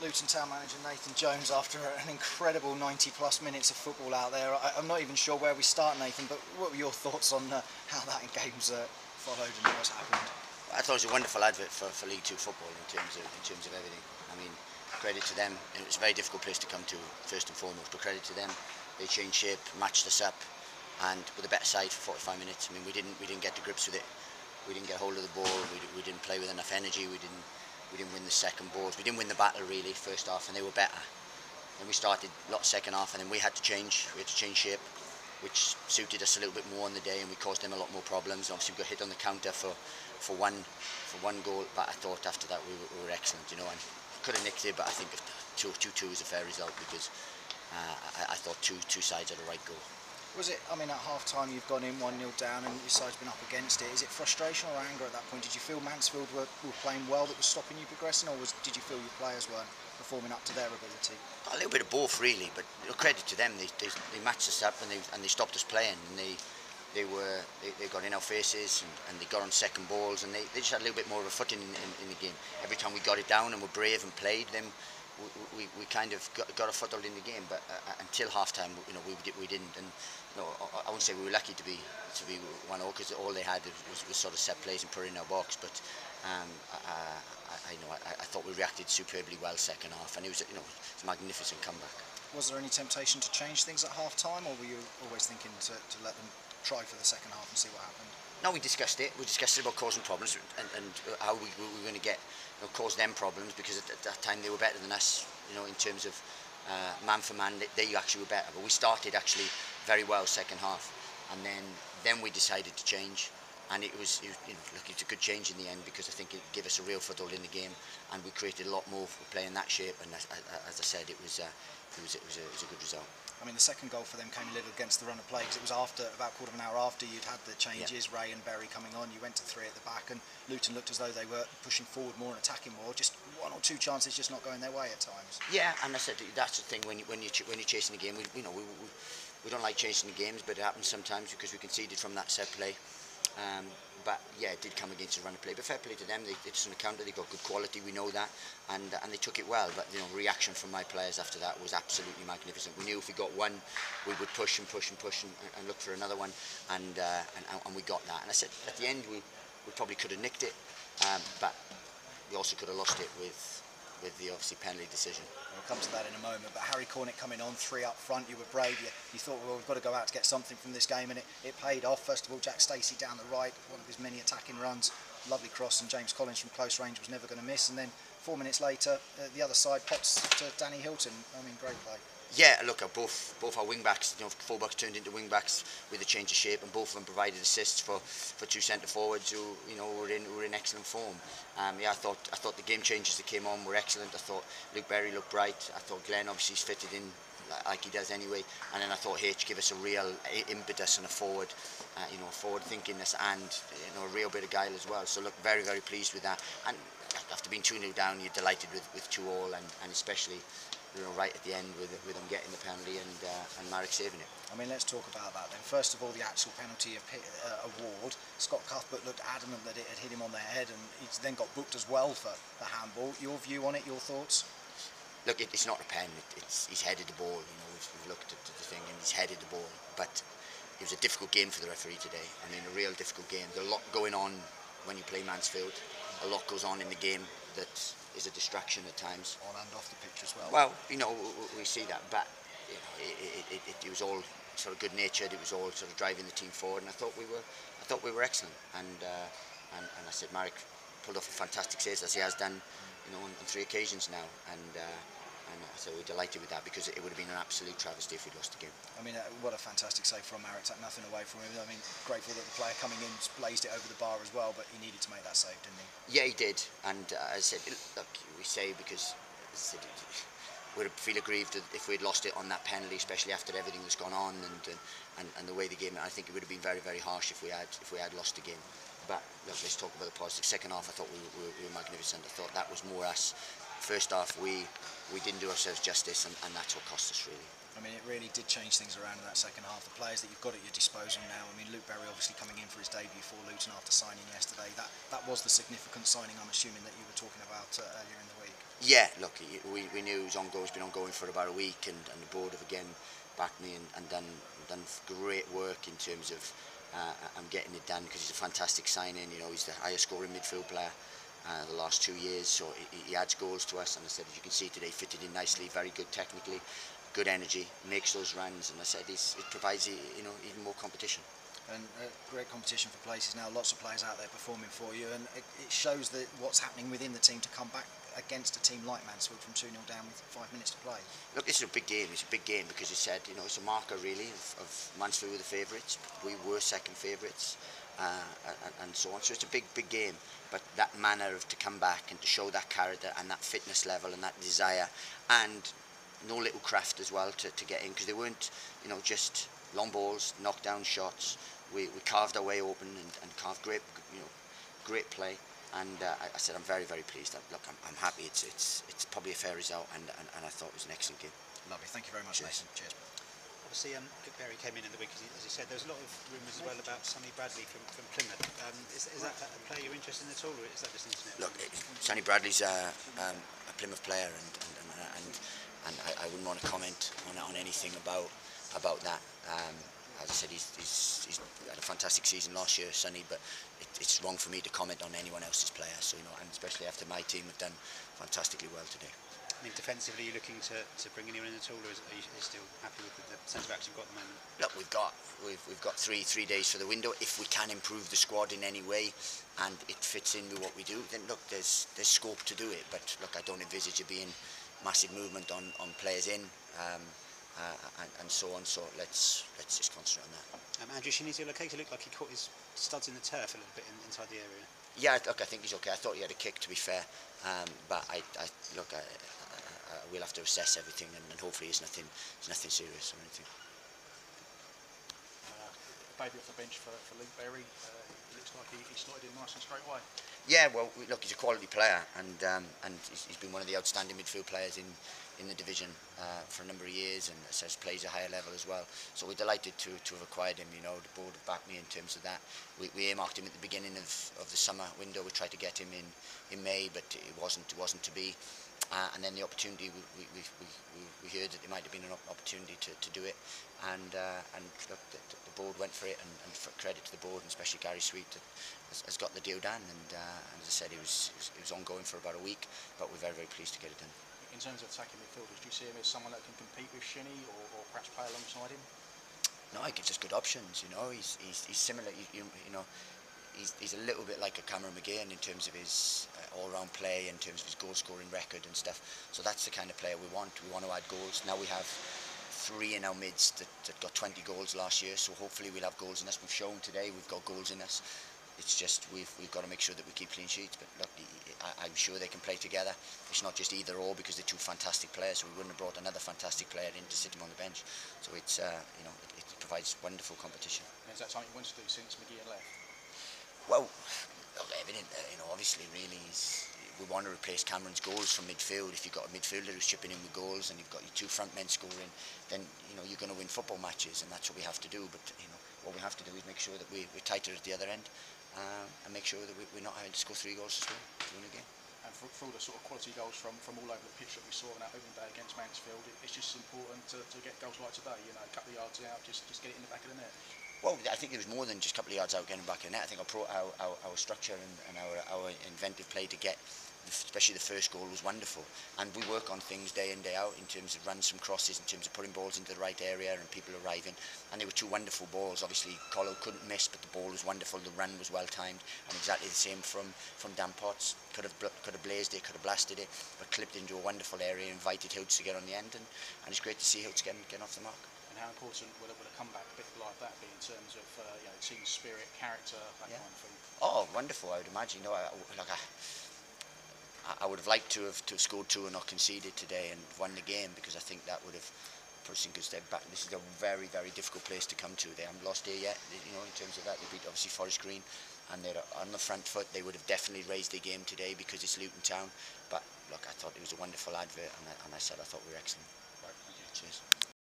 Luton Town manager Nathan Jones after an incredible 90+ minutes of football out there. I'm not even sure where we start, Nathan, but what were your thoughts on how that game's followed and what's happened? I thought it was a wonderful advert for League Two football in terms of everything. I mean, credit to them. It was a very difficult place to come to first and foremost, but credit to them. They changed shape, matched us up, and with a better side for 45 minutes. I mean, we didn't get to grips with it. We didn't get hold of the ball. We didn't play with enough energy. We didn't win the second balls. We didn't win the battle really first half, and they were better. Then we started a lot second half, and then we had to change. We had to change shape, which suited us a little bit more on the day, and we caused them a lot more problems. Obviously, we got hit on the counter for one goal, but I thought after that we were excellent, you know. And could have nicked it, but I think 2-2 is a fair result because I thought two sides had a right goal. Was it, I mean, at half-time you've gone in 1-0 down and your side's been up against it. Is it frustration or anger at that point? Did you feel Mansfield were playing well that was stopping you progressing, or did you feel your players weren't performing up to their ability? A little bit of both really, but credit to them. They matched us up and they stopped us playing, and they got in our faces and they got on second balls, and they just had a little bit more of a footing in the game. Every time we got it down and were brave and played them, we kind of got a foothold in the game, but until half-time, you know, we didn't. And you know, I wouldn't say we were lucky to be 1-0 because all they had was sort of set plays and put it in our box. But I thought we reacted superbly well second half, and it was, you know, it's a magnificent comeback. Was there any temptation to change things at half-time, or were you always thinking to let them try for the second half and see what happened? No, we discussed it. We discussed it about causing problems and how we were going to get, you know, cause them problems, because at that time they were better than us, you know, in terms of man for man. They actually were better, but we started actually very well second half, and then we decided to change, and it was, you know, look, it's a good change in the end, because I think it gave us a real foothold in the game, and we created a lot more for playing that shape. And as I said, it was a good result. I mean, the second goal for them came a little against the run of play, because it was after, about a quarter of an hour after you'd had the changes, yeah. Ray and Berry coming on. You went to 3 at the back, and Luton looked as though they were pushing forward more and attacking more. Just 1 or 2 chances just not going their way at times. Yeah, and I said that's the thing when you're chasing the game. We don't like chasing the games, but it happens sometimes because we conceded from that set play. But yeah, it did come against the run of play. But fair play to them. It's on a counter. They got good quality. We know that, and they took it well. But you know, reaction from my players after that was absolutely magnificent. We knew if we got one, we would push and look for another one, and we got that. And I said at the end we probably could have nicked it, but we also could have lost it with the obviously penalty decision. We'll come to that in a moment, but Harry Cornick coming on, 3 up front, you were brave, you thought, well, we've got to go out to get something from this game, and it paid off. First of all, Jack Stacey down the right, one of his many attacking runs, lovely cross, and James Collins from close range was never going to miss, and then 4 minutes later, the other side pots to Danny Hilton. I mean, great play. Yeah, look, both our wing backs, you know, full-backs turned into wing backs with a change of shape, and both of them provided assists for 2 centre forwards who, you know, were in excellent form. Yeah, I thought the game changes that came on were excellent. I thought Luke Berry looked bright. I thought Glenn obviously fitted in like he does anyway, and then I thought H gave us a real impetus and a forward, you know, forward thinkingness, and you know, a real bit of guile as well. So look, very pleased with that. And after being 2-0 down, you're delighted with 2-2, and especially, you know, right at the end with them getting the penalty and Marek saving it. I mean, let's talk about that then. First of all, the actual penalty award. Scott Cuthbert looked adamant that it had hit him on the head, and he's then got booked as well for the handball. Your view on it, your thoughts? Look, it's not a pen. He's headed the ball. You know, we've looked at the thing, and he's headed the ball. But it was a difficult game for the referee today. I mean, a real difficult game. There's a lot going on when you play Mansfield. A lot goes on in the game that is a distraction at times. On and off the pitch as well. Well, you know, we see that, but you know, it was all sort of good-natured. It was all sort of driving the team forward, and I thought we were excellent. And I said Marek pulled off a fantastic save, as he has done, you know, on 3 occasions now. And so we're delighted with that, because it would have been an absolute travesty if we'd lost the game. I mean, what a fantastic save from Marek. Took nothing away from him. I mean, grateful that the player coming in blazed it over the bar as well, but he needed to make that save, didn't he? Yeah, he did. And as I said, look, we say because we'd feel aggrieved if we'd lost it on that penalty, especially after everything that's gone on and the way the game. I think it would have been very harsh if we had lost the game. But look, let's talk about the positive. Second half, I thought we were magnificent. I thought that was more us. First half, we didn't do ourselves justice, and that's what cost us really. I mean, it really did change things around in that second half. The players that you've got at your disposal now. I mean, Luke Berry obviously coming in for his debut for Luton after signing yesterday. That was the significant signing, I'm assuming, that you were talking about earlier in the week. Yeah, look, we knew it was ongoing. It's been ongoing for about a week, and the board have again backed me and done great work in terms of I'm getting it done, because he's a fantastic signing. You know, he's the highest scoring midfield player the last 2 years, so he adds goals to us. And I said, as you can see today, fitted in nicely, very good technically, good energy, makes those runs, and I said it provides even more competition. And great competition for places now. Lots of players out there performing for you, and it shows that what's happening within the team to come back against a team like Mansfield from 2-0 down with 5 minutes to play. Look, this is a big game. It's a big game because you said, it's a marker really of Mansfield were the favourites. We were second favourites, and so on. So it's a big game. But that manner of to come back and to show that character and that fitness level and that desire, and no little craft as well to get in, because they weren't, just long balls, knockdown shots. We carved our way open and carved great play. And I said I'm very, very pleased. Look, I'm happy. It's probably a fair result, and I thought it was an excellent game. Lovely. Thank you very much, Nathan. Cheers. Obviously, Barry came in the week, as he said. There was a lot of rumours as well about Sonny Bradley from Plymouth. Is that a player you're interested in at all, or is that just internet? Look, Sonny Bradley's a Plymouth player, and I wouldn't want to comment on anything about that. As I said, he's had a fantastic season last year, Sonny, but it's wrong for me to comment on anyone else's player. So, and especially after my team have done fantastically well today. I mean, defensively, are you looking to bring anyone in at all, or are you still happy with the centre backs you've got at the moment? Look, we've got three days for the window. If we can improve the squad in any way, and it fits in with what we do, then look, there's scope to do it. But look, I don't envisage it being massive movement on players in. And so on. So let's just concentrate on that. Andrew Shinnie's okay? To look like he caught his studs in the turf a little bit inside the area. Yeah, look, I think he's okay. I thought he had a kick, to be fair, but I we'll have to assess everything, and hopefully it's nothing serious or anything. Baby off the bench for Luke Berry. It looks like he slotted in nice and straight away. Yeah, well, look, he's a quality player, and he's been one of the outstanding midfield players in the division for a number of years, and says plays a higher level as well. So we're delighted to have acquired him. The board have backed me in terms of that. We earmarked him at the beginning of the summer window. We tried to get him in May, but it wasn't to be. And then the opportunity, we heard that there might have been an opportunity to do it, and look, the board went for it, and for credit to the board, and especially Gary Sweet has got the deal done, and as I said, it was ongoing for about a week, but we're very, very pleased to get it done. In terms of attacking midfielders, do you see him as someone that can compete with Shinnie, or perhaps play alongside him? No, he gives us good options. He's similar. He's a little bit like a Cameron McGeehan in terms of his all-round play, in terms of his goal-scoring record and stuff. So that's the kind of player we want. We want to add goals. Now we have 3 in our midst that got 20 goals last year, so hopefully we'll have goals in us. We've shown today we've got goals in us. It's just we've got to make sure that we keep clean sheets. But look, I'm sure they can play together. It's not just either or, because they're 2 fantastic players. So we wouldn't have brought another fantastic player in to sit him on the bench. So it's it provides wonderful competition. And is that something you want to do since McGeehan left? Well, evident. Obviously, really, we want to replace Cameron's goals from midfield. If you've got a midfielder who's chipping in with goals, and you've got your 2 front men scoring, then you're going to win football matches, and that's what we have to do. But what we have to do is make sure that we're tighter at the other end, and make sure that we're not having to score 3 goals to win a game. And for all the sort of quality goals from all over the pitch that we saw in that opening day against Mansfield, it's just important to get goals like today. A couple of yards out, just get it in the back of the net. Well, I think it was more than just a couple of yards out getting back in the net. I think our structure and our inventive play to get, especially the first goal, was wonderful. And we work on things day in, day out in terms of runs from crosses, in terms of putting balls into the right area and people arriving. And they were 2 wonderful balls. Obviously, Colo couldn't miss, but the ball was wonderful. The run was well timed, and exactly the same from Dan Potts. Could have blazed it, could have blasted it, but clipped into a wonderful area, invited Hoots to get on the end, and it's great to see Hoots getting off the mark. And how important would a comeback a bit like that be in terms of team spirit, character, that kind of thing? Oh, wonderful! I would imagine. I would have liked to have scored 2 and not conceded today and won the game, because I think that would have put us in good stead back. This is a very, very difficult place to come to. They haven't lost here yet. In terms of that, they beat obviously Forest Green, and they're on the front foot. They would have definitely raised their game today because it's Luton Town. But look, I thought it was a wonderful advert, and I said I thought we were excellent. Right, thank you. Cheers.